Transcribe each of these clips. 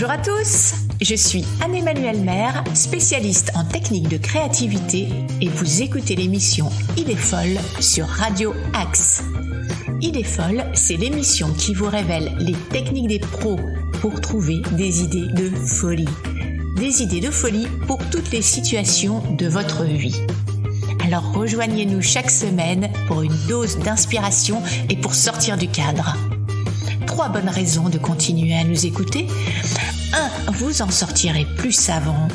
Bonjour à tous, je suis Anne-Emmanuelle Maire, spécialiste en techniques de créativité et vous écoutez l'émission Idées folles sur Radio Axe. Idées folles, c'est l'émission qui vous révèle les techniques des pros pour trouver des idées de folie. Des idées de folie pour toutes les situations de votre vie. Alors rejoignez-nous chaque semaine pour une dose d'inspiration et pour sortir du cadre. 3 bonnes raisons de continuer à nous écouter. 1. Vous en sortirez plus savant.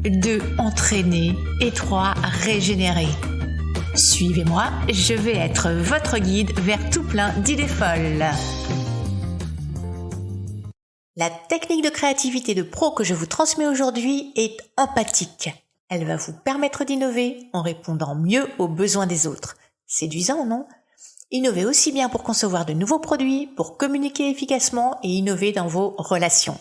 2. Entraîné. Et 3. Régénéré. Suivez-moi, je vais être votre guide vers tout plein d'idées folles. La technique de créativité de pro que je vous transmets aujourd'hui est empathique. Elle va vous permettre d'innover en répondant mieux aux besoins des autres. Séduisant, non ? Innover aussi bien pour concevoir de nouveaux produits, pour communiquer efficacement et innover dans vos relations.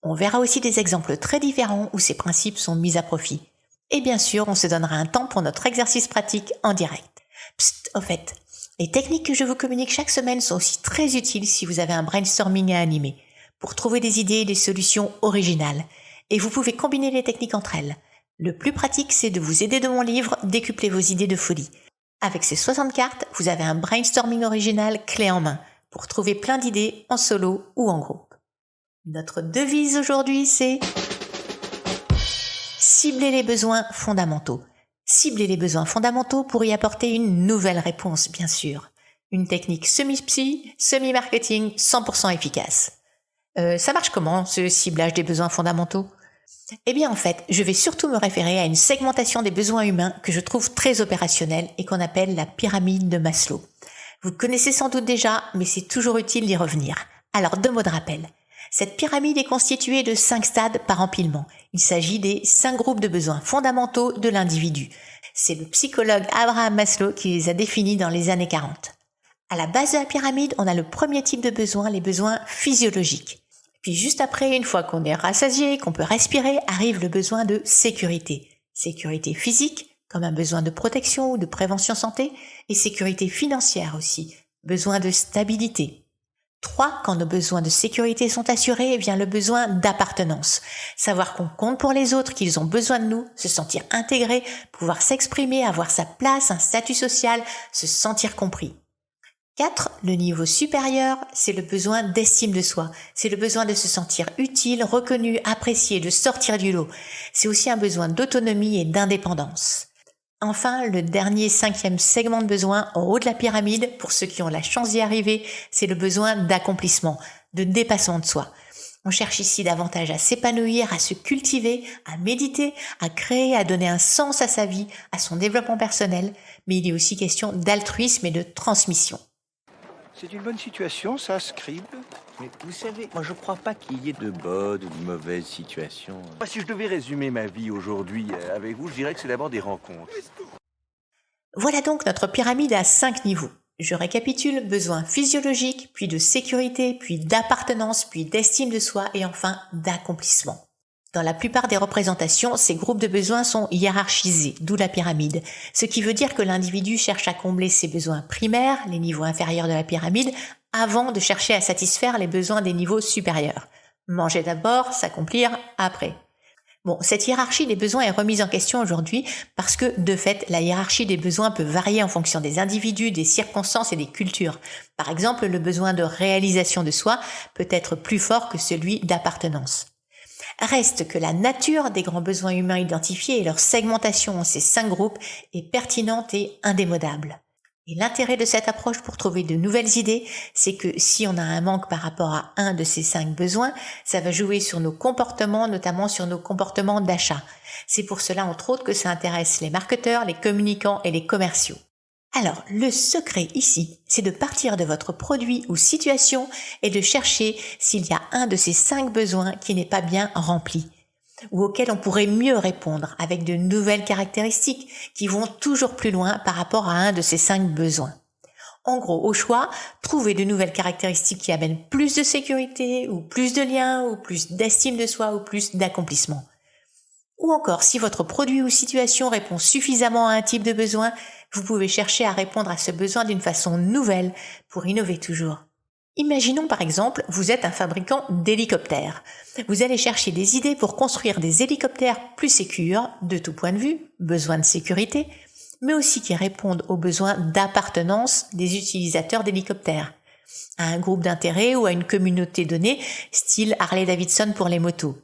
On verra aussi des exemples très différents où ces principes sont mis à profit. Et bien sûr, on se donnera un temps pour notre exercice pratique en direct. Psst, au fait, les techniques que je vous communique chaque semaine sont aussi très utiles si vous avez un brainstorming à animer, pour trouver des idées et des solutions originales. Et vous pouvez combiner les techniques entre elles. Le plus pratique, c'est de vous aider de mon livre « Décupler vos idées de folie ». Avec ces 60 cartes, vous avez un brainstorming original clé en main pour trouver plein d'idées en solo ou en groupe. Notre devise aujourd'hui, c'est cibler les besoins fondamentaux. Cibler les besoins fondamentaux pour y apporter une nouvelle réponse, bien sûr. Une technique semi-psy, semi-marketing, 100% efficace. Ça marche comment, ce ciblage des besoins fondamentaux ? Eh bien en fait, je vais surtout me référer à une segmentation des besoins humains que je trouve très opérationnelle et qu'on appelle la pyramide de Maslow. Vous connaissez sans doute déjà, mais c'est toujours utile d'y revenir. Alors 2 mots de rappel. Cette pyramide est constituée de 5 stades par empilement. Il s'agit des 5 groupes de besoins fondamentaux de l'individu. C'est le psychologue Abraham Maslow qui les a définis dans les années 40. À la base de la pyramide, on a le premier type de besoin, les besoins physiologiques. Puis juste après, une fois qu'on est rassasié, qu'on peut respirer, arrive le besoin de sécurité. Sécurité physique, comme un besoin de protection ou de prévention santé, et sécurité financière aussi, besoin de stabilité. 3, quand nos besoins de sécurité sont assurés, vient le besoin d'appartenance. Savoir qu'on compte pour les autres, qu'ils ont besoin de nous, se sentir intégré, pouvoir s'exprimer, avoir sa place, un statut social, se sentir compris. 4, le niveau supérieur, c'est le besoin d'estime de soi. C'est le besoin de se sentir utile, reconnu, apprécié, de sortir du lot. C'est aussi un besoin d'autonomie et d'indépendance. Enfin, le dernier 5e segment de besoin, en haut de la pyramide, pour ceux qui ont la chance d'y arriver, c'est le besoin d'accomplissement, de dépassement de soi. On cherche ici davantage à s'épanouir, à se cultiver, à méditer, à créer, à donner un sens à sa vie, à son développement personnel, mais il est aussi question d'altruisme et de transmission. C'est une bonne situation, ça, Scribe. Mais vous savez, moi je crois pas qu'il y ait de bonnes ou de mauvaises situations. Si je devais résumer ma vie aujourd'hui avec vous, je dirais que c'est d'abord des rencontres. Voilà donc notre pyramide à 5 niveaux. Je récapitule, besoins physiologiques, puis de sécurité, puis d'appartenance, puis d'estime de soi et enfin d'accomplissement. Dans la plupart des représentations, ces groupes de besoins sont hiérarchisés, d'où la pyramide. Ce qui veut dire que l'individu cherche à combler ses besoins primaires, les niveaux inférieurs de la pyramide, avant de chercher à satisfaire les besoins des niveaux supérieurs. Manger d'abord, s'accomplir après. Bon, cette hiérarchie des besoins est remise en question aujourd'hui parce que, de fait, la hiérarchie des besoins peut varier en fonction des individus, des circonstances et des cultures. Par exemple, le besoin de réalisation de soi peut être plus fort que celui d'appartenance. Reste que la nature des grands besoins humains identifiés et leur segmentation en ces 5 groupes est pertinente et indémodable. Et l'intérêt de cette approche pour trouver de nouvelles idées, c'est que si on a un manque par rapport à un de ces 5 besoins, ça va jouer sur nos comportements, notamment sur nos comportements d'achat. C'est pour cela, entre autres, que ça intéresse les marketeurs, les communicants et les commerciaux. Alors, le secret ici, c'est de partir de votre produit ou situation et de chercher s'il y a un de ces 5 besoins qui n'est pas bien rempli ou auquel on pourrait mieux répondre avec de nouvelles caractéristiques qui vont toujours plus loin par rapport à un de ces 5 besoins. En gros, au choix, trouvez de nouvelles caractéristiques qui amènent plus de sécurité ou plus de liens ou plus d'estime de soi ou plus d'accomplissement. Ou encore, si votre produit ou situation répond suffisamment à un type de besoin, vous pouvez chercher à répondre à ce besoin d'une façon nouvelle pour innover toujours. Imaginons par exemple, vous êtes un fabricant d'hélicoptères. Vous allez chercher des idées pour construire des hélicoptères plus sécures, de tout point de vue, besoin de sécurité, mais aussi qui répondent aux besoins d'appartenance des utilisateurs d'hélicoptères, à un groupe d'intérêt ou à une communauté donnée, style Harley-Davidson pour les motos.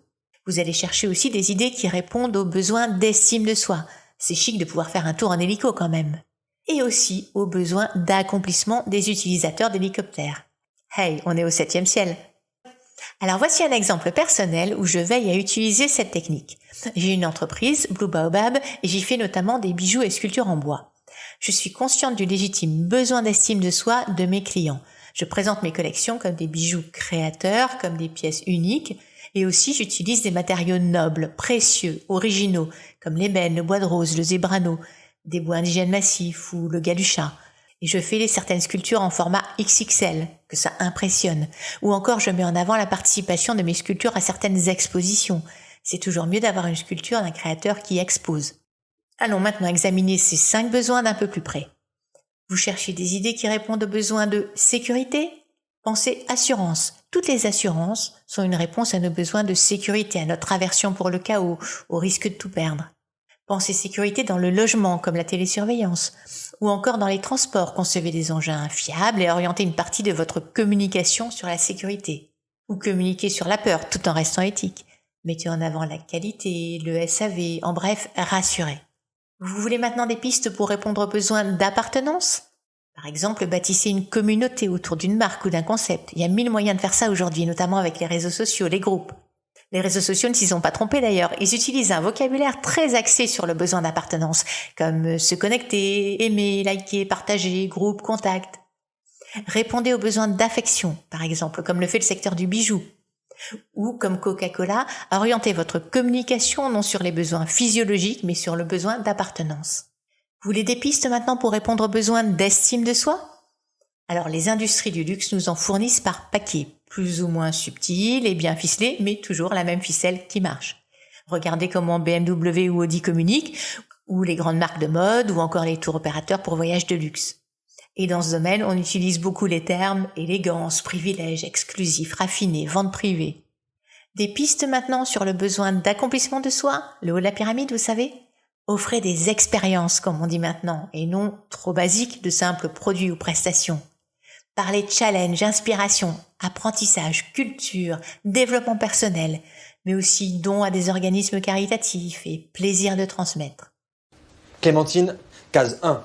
Vous allez chercher aussi des idées qui répondent aux besoins d'estime de soi. C'est chic de pouvoir faire un tour en hélico quand même. Et aussi aux besoins d'accomplissement des utilisateurs d'hélicoptères. Hey, on est au 7e ciel. Alors voici un exemple personnel où je veille à utiliser cette technique. J'ai une entreprise, Blue Baobab, et j'y fais notamment des bijoux et sculptures en bois. Je suis consciente du légitime besoin d'estime de soi de mes clients. Je présente mes collections comme des bijoux créateurs, comme des pièces uniques, et aussi j'utilise des matériaux nobles, précieux, originaux, comme l'ébène, le bois de rose, le zébrano, des bois indigènes massifs ou le galucha. Et je fais certaines sculptures en format XXL, que ça impressionne. Ou encore, je mets en avant la participation de mes sculptures à certaines expositions. C'est toujours mieux d'avoir une sculpture d'un créateur qui expose. Allons maintenant examiner ces 5 besoins d'un peu plus près. Vous cherchez des idées qui répondent aux besoins de sécurité ? Pensez assurance. Toutes les assurances sont une réponse à nos besoins de sécurité, à notre aversion pour le chaos, au risque de tout perdre. Pensez sécurité dans le logement, comme la télésurveillance, ou encore dans les transports, concevez des engins fiables et orientez une partie de votre communication sur la sécurité. Ou communiquez sur la peur, tout en restant éthique. Mettez en avant la qualité, le SAV, en bref, rassurez. Vous voulez maintenant des pistes pour répondre aux besoins d'appartenance ? Par exemple, bâtissez une communauté autour d'une marque ou d'un concept. Il y a 1000 moyens de faire ça aujourd'hui, notamment avec les réseaux sociaux, les groupes. Les réseaux sociaux ne s'y sont pas trompés d'ailleurs. Ils utilisent un vocabulaire très axé sur le besoin d'appartenance, comme se connecter, aimer, liker, partager, groupe, contact. Répondez aux besoins d'affection, par exemple, comme le fait le secteur du bijou. Ou, comme Coca-Cola, orientez votre communication non sur les besoins physiologiques, mais sur le besoin d'appartenance. Vous voulez des pistes maintenant pour répondre aux besoins d'estime de soi ? Alors, les industries du luxe nous en fournissent par paquets, plus ou moins subtils et bien ficelés, mais toujours la même ficelle qui marche. Regardez comment BMW ou Audi communiquent, ou les grandes marques de mode, ou encore les tours opérateurs pour voyages de luxe. Et dans ce domaine, on utilise beaucoup les termes élégance, privilège, exclusif, raffiné, vente privée. Des pistes maintenant sur le besoin d'accomplissement de soi, le haut de la pyramide, vous savez ? Offrez des expériences, comme on dit maintenant, et non trop basiques de simples produits ou prestations. Parlez challenge, inspiration, apprentissage, culture, développement personnel, mais aussi dons à des organismes caritatifs et plaisir de transmettre. Clémentine, case 1.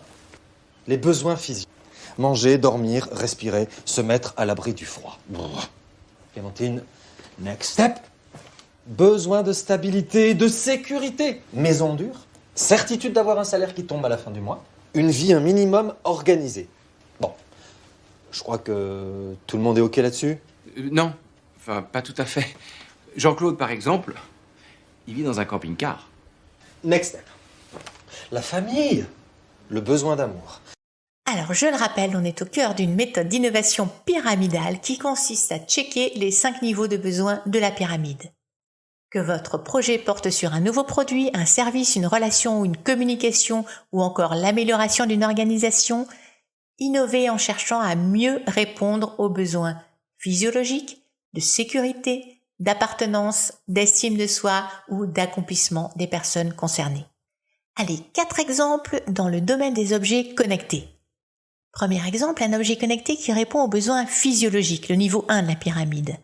Les besoins physiques. Manger, dormir, respirer, se mettre à l'abri du froid. Clémentine, next step. Besoin de stabilité, de sécurité. Maison dure. Certitude d'avoir un salaire qui tombe à la fin du mois. Une vie un minimum organisée. Bon, je crois que tout le monde est OK là-dessus. Non, enfin, pas tout à fait. Jean-Claude, par exemple, il vit dans un camping-car. Next step. La famille. Le besoin d'amour. Alors, je le rappelle, on est au cœur d'une méthode d'innovation pyramidale qui consiste à checker les 5 niveaux de besoins de la pyramide. Que votre projet porte sur un nouveau produit, un service, une relation ou une communication, ou encore l'amélioration d'une organisation, innovez en cherchant à mieux répondre aux besoins physiologiques, de sécurité, d'appartenance, d'estime de soi ou d'accomplissement des personnes concernées. Allez, 4 exemples dans le domaine des objets connectés. Premier exemple, un objet connecté qui répond aux besoins physiologiques, le niveau 1 de la pyramide.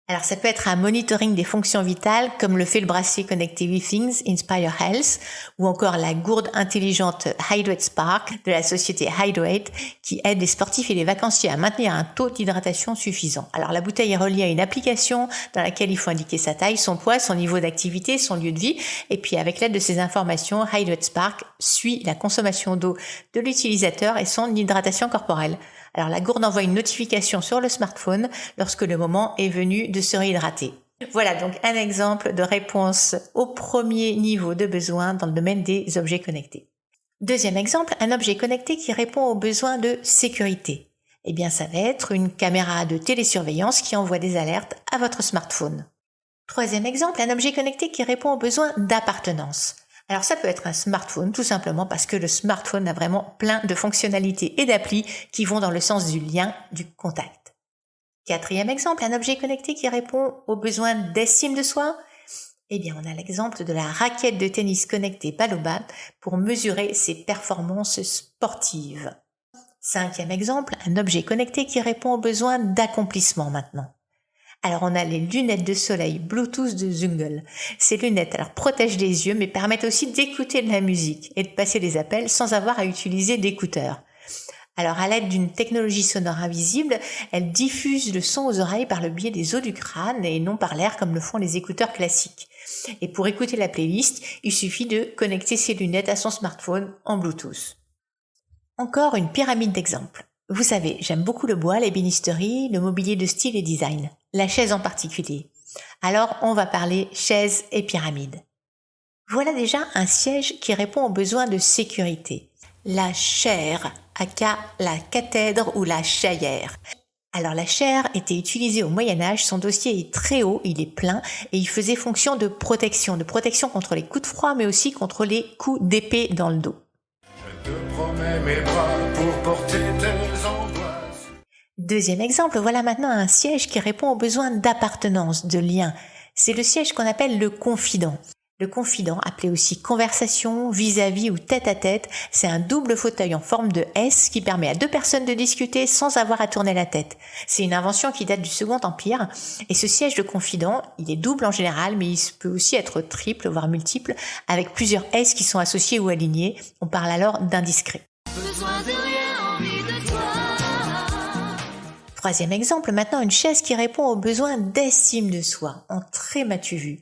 Alors ça peut être un monitoring des fonctions vitales comme le fait le bracelet connecté Withings Inspire Health ou encore la gourde intelligente Hydrate Spark de la société Hydrate qui aide les sportifs et les vacanciers à maintenir un taux d'hydratation suffisant. Alors la bouteille est reliée à une application dans laquelle il faut indiquer sa taille, son poids, son niveau d'activité, son lieu de vie et puis avec l'aide de ces informations, Hydrate Spark suit la consommation d'eau de l'utilisateur et son hydratation corporelle. Alors la gourde envoie une notification sur le smartphone lorsque le moment est venu de se réhydrater. Voilà donc un exemple de réponse au premier niveau de besoin dans le domaine des objets connectés. Deuxième exemple, un objet connecté qui répond aux besoins de sécurité. Eh bien ça va être une caméra de télésurveillance qui envoie des alertes à votre smartphone. Troisième exemple, un objet connecté qui répond aux besoins d'appartenance. Alors ça peut être un smartphone tout simplement parce que le smartphone a vraiment plein de fonctionnalités et d'applis qui vont dans le sens du lien, du contact. Quatrième exemple, un objet connecté qui répond aux besoins d'estime de soi. Eh bien, on a l'exemple de la raquette de tennis connectée Balobat pour mesurer ses performances sportives. Cinquième exemple, un objet connecté qui répond aux besoins d'accomplissement maintenant. Alors, on a les lunettes de soleil Bluetooth de Zungle. Ces lunettes, protègent les yeux, mais permettent aussi d'écouter de la musique et de passer des appels sans avoir à utiliser d'écouteurs. Alors, à l'aide d'une technologie sonore invisible, elles diffusent le son aux oreilles par le biais des os du crâne et non par l'air comme le font les écouteurs classiques. Et pour écouter la playlist, il suffit de connecter ses lunettes à son smartphone en Bluetooth. Encore une pyramide d'exemples. Vous savez, j'aime beaucoup le bois, l'ébénisterie, le mobilier de style et design, la chaise en particulier. Alors, on va parler chaise et pyramide. Voilà déjà un siège qui répond aux besoins de sécurité. La chaire, aka la cathèdre ou la chaillère. Alors la chaire était utilisée au Moyen-Âge, son dossier est très haut, il est plein et il faisait fonction de protection contre les coups de froid mais aussi contre les coups d'épée dans le dos. Je te promets mes bras pour porter tes angoisses. Deuxième exemple, voilà maintenant un siège qui répond aux besoins d'appartenance, de lien. C'est le siège qu'on appelle le confident. Le confident, appelé aussi conversation, vis-à-vis ou tête-à-tête, c'est un double fauteuil en forme de S qui permet à deux personnes de discuter sans avoir à tourner la tête. C'est une invention qui date du Second Empire et ce siège de confident, il est double en général, mais il peut aussi être triple, voire multiple, avec plusieurs S qui sont associés ou alignés. On parle alors d'indiscret. Besoin de rien, envie de toi. Troisième exemple, maintenant une chaise qui répond aux besoins d'estime de soi, en très m'as-tu vu.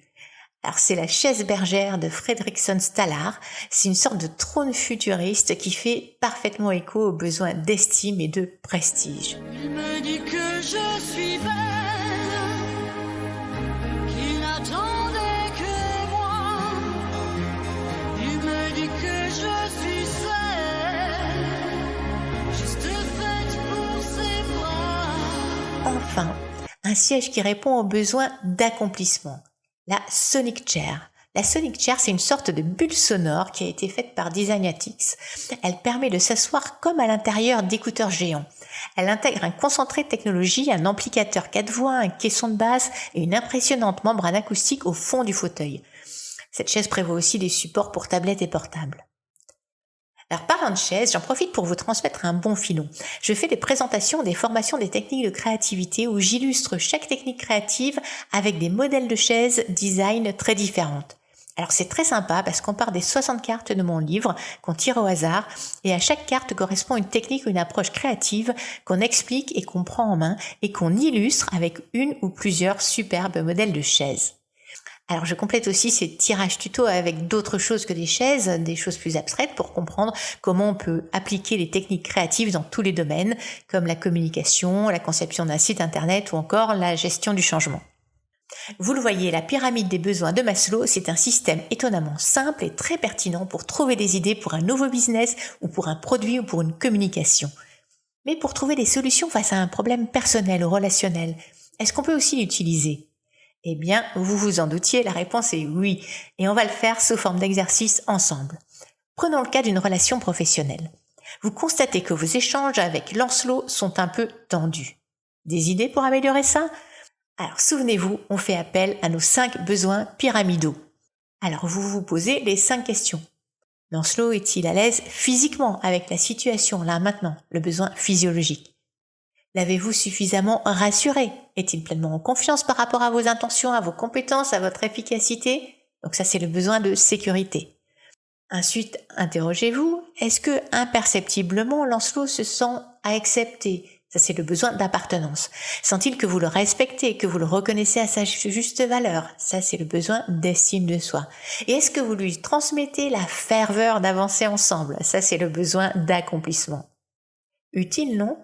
Alors c'est la chaise bergère de Fredriksson-Stallard, c'est une sorte de trône futuriste qui fait parfaitement écho aux besoins d'estime et de prestige. Il me dit que je suis belle, qu'il n'attendait que moi. Il me dit que je suis celle, juste faite pour ses bras. Enfin, un siège qui répond aux besoins d'accomplissement. La Sonic Chair. La Sonic Chair, c'est une sorte de bulle sonore qui a été faite par Designatics. Elle permet de s'asseoir comme à l'intérieur d'écouteurs géants. Elle intègre un concentré de technologie, un amplificateur 4 voix, un caisson de basse et une impressionnante membrane acoustique au fond du fauteuil. Cette chaise prévoit aussi des supports pour tablettes et portables. Alors parlant de chaise, j'en profite pour vous transmettre un bon filon. Je fais des présentations, des formations des techniques de créativité où j'illustre chaque technique créative avec des modèles de chaises design très différentes. Alors c'est très sympa parce qu'on part des 60 cartes de mon livre qu'on tire au hasard et à chaque carte correspond une technique ou une approche créative qu'on explique et qu'on prend en main et qu'on illustre avec une ou plusieurs superbes modèles de chaises. Alors je complète aussi ces tirages tuto avec d'autres choses que des chaises, des choses plus abstraites pour comprendre comment on peut appliquer les techniques créatives dans tous les domaines, comme la communication, la conception d'un site internet ou encore la gestion du changement. Vous le voyez, la pyramide des besoins de Maslow, c'est un système étonnamment simple et très pertinent pour trouver des idées pour un nouveau business ou pour un produit ou pour une communication. Mais pour trouver des solutions face à un problème personnel ou relationnel, est-ce qu'on peut aussi l'utiliser ? Eh bien, vous vous en doutiez, la réponse est oui, et on va le faire sous forme d'exercice ensemble. Prenons le cas d'une relation professionnelle. Vous constatez que vos échanges avec Lancelot sont un peu tendus. Des idées pour améliorer ça ? Alors souvenez-vous, on fait appel à nos 5 besoins pyramidaux. Alors vous vous posez les 5 questions. Lancelot est-il à l'aise physiquement avec la situation là maintenant, le besoin physiologique ? L'avez-vous suffisamment rassuré ? Est-il pleinement en confiance par rapport à vos intentions, à vos compétences, à votre efficacité ? Donc ça, c'est le besoin de sécurité. Ensuite, interrogez-vous, est-ce que imperceptiblement Lancelot se sent accepté ? Ça, c'est le besoin d'appartenance. Sent-il que vous le respectez, que vous le reconnaissez à sa juste valeur ? Ça, c'est le besoin d'estime de soi. Et est-ce que vous lui transmettez la ferveur d'avancer ensemble ? Ça, c'est le besoin d'accomplissement. Utile, non ?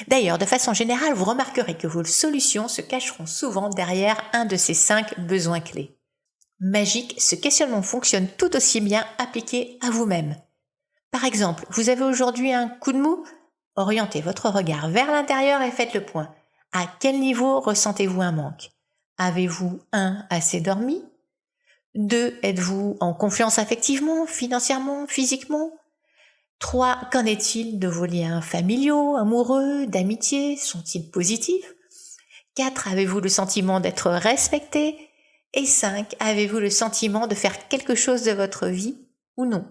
D'ailleurs, de façon générale, vous remarquerez que vos solutions se cacheront souvent derrière un de ces 5 besoins clés. Magique, ce questionnement fonctionne tout aussi bien appliqué à vous-même. Par exemple, vous avez aujourd'hui un coup de mou ? Orientez votre regard vers l'intérieur et faites le point. À quel niveau ressentez-vous un manque ? Avez-vous 1. Assez dormi ? 2. Êtes-vous en confiance affectivement, financièrement, physiquement ? 3. Qu'en est-il de vos liens familiaux, amoureux, d'amitié ? Sont-ils positifs ? 4. Avez-vous le sentiment d'être respecté? Et 5. Avez-vous le sentiment de faire quelque chose de votre vie ou non?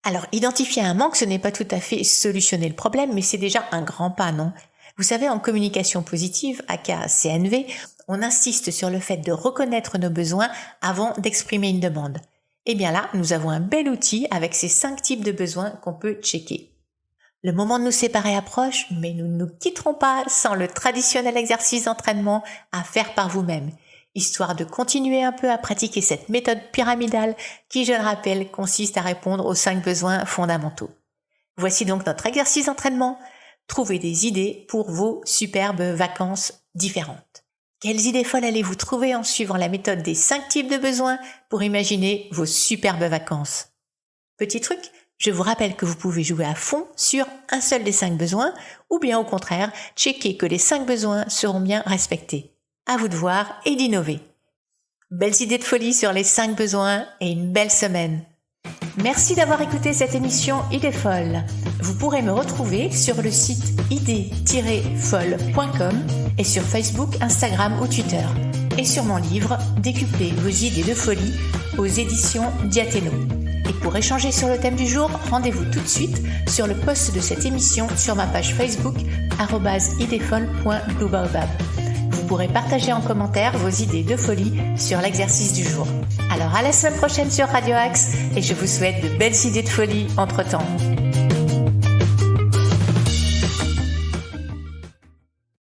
Alors, identifier un manque, ce n'est pas tout à fait solutionner le problème, mais c'est déjà un grand pas, non? Vous savez, en communication positive, aka CNV, on insiste sur le fait de reconnaître nos besoins avant d'exprimer une demande. Eh bien là, nous avons un bel outil avec ces 5 types de besoins qu'on peut checker. Le moment de nous séparer approche, mais nous ne nous quitterons pas sans le traditionnel exercice d'entraînement à faire par vous-même, histoire de continuer un peu à pratiquer cette méthode pyramidale qui, je le rappelle, consiste à répondre aux 5 besoins fondamentaux. Voici donc notre exercice d'entraînement. Trouvez des idées pour vos superbes vacances différentes. Quelles idées folles allez-vous trouver en suivant la méthode des 5 types de besoins pour imaginer vos superbes vacances? Petit truc, je vous rappelle que vous pouvez jouer à fond sur un seul des 5 besoins ou bien au contraire, checker que les 5 besoins seront bien respectés. À vous de voir et d'innover. Belles idées de folie sur les 5 besoins et une belle semaine. Merci d'avoir écouté cette émission Idées folles. Vous pourrez me retrouver sur le site idées-folles.com et sur Facebook, Instagram ou Twitter. Et sur mon livre Décuplez vos idées de folie aux éditions Diathéno. Et pour échanger sur le thème du jour, rendez-vous tout de suite sur le post de cette émission sur ma page Facebook @idesfolles.bluebaobab. Vous pourrez partager en commentaire vos idées de folie sur l'exercice du jour. Alors à la semaine prochaine sur Radio Axe et je vous souhaite de belles idées de folie entre-temps.